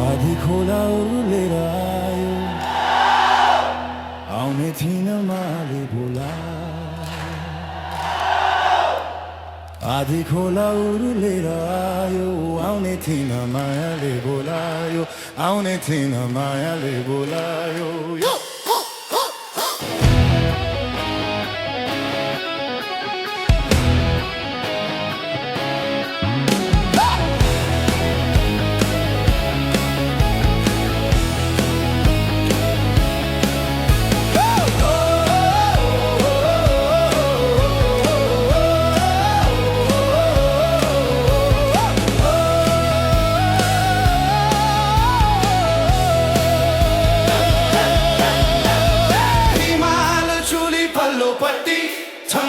आधी खोला उरलेर आयो आउने थिइन माले बोला आधी खोला उरलेर आयो आउने थिइन मायाले बोलायो आउने थिइन मायाले बोलायो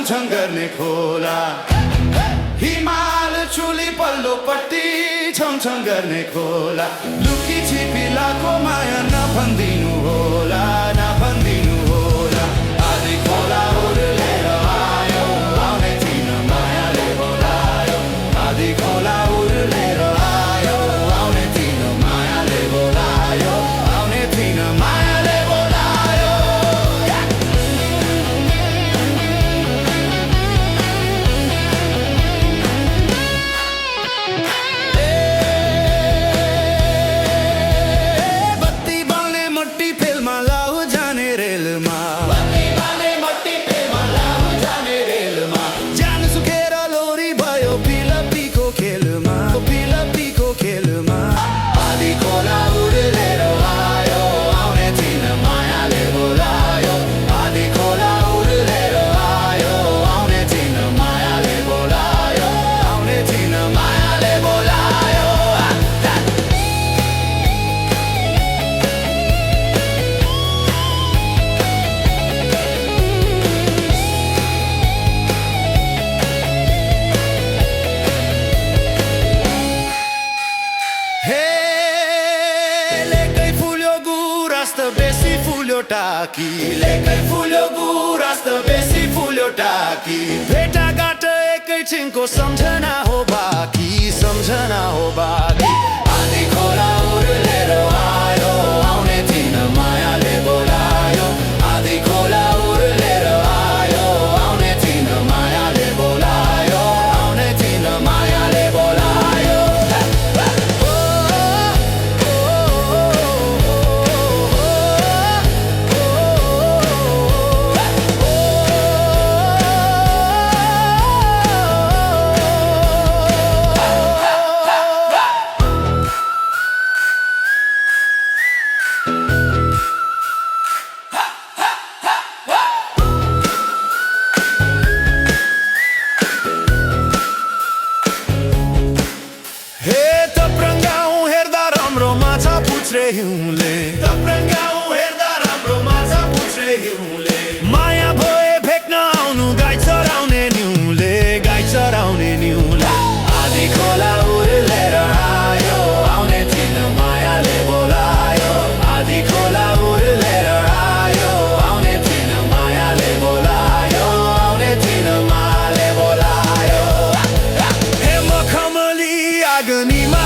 छङ गर्ने खोला हिमाल चुली पल्लोपट्टि छङ गर्ने खोला लुकी छिपिलाको माया नभन्दिनु होला नभन्दिनु होला आधी खोला उरलेर आयो आउने थिइन मायाले बोलायो आधी खोला उरलेर आयो आउने थिइन मायाले बोलायो आउने थिइन मायाले बोलायो बेसी फुल्यो टाकी लेकै फुल्यो गुराँस त बेसी फुल्यो टाकी भेटाघाट एकैछिनको सम्झना हो बाँकी सम्झना हो बाँकी आधी खोला उरलेर आयो आउने थिइन मायाले बोलायो आधी खोला उरलेर आयो आउने थिइन मायाले बोलायो आउने थिइन मायाले बोलायो माया भए भेट्न आउनु गाई चराउने न्युले गाई चराउने न्युले आधी खोला उरलेर आयो आउने थिइन मायाले बोलायो आधी खोला उरलेर आयो आउने थिइन मायाले बोलायो आउने थिइन मायाले बोलायो हे मखमली आगनीमा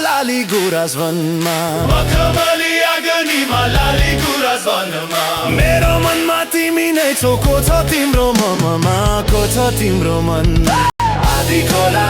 लाली गुराँस वनमा मखमली आगनीमा लाली गुराँस वनमा मेरो मनमा तिमी नै छौ को छ तिम्रो मनमा को छ तिम्रो मन आधी खोला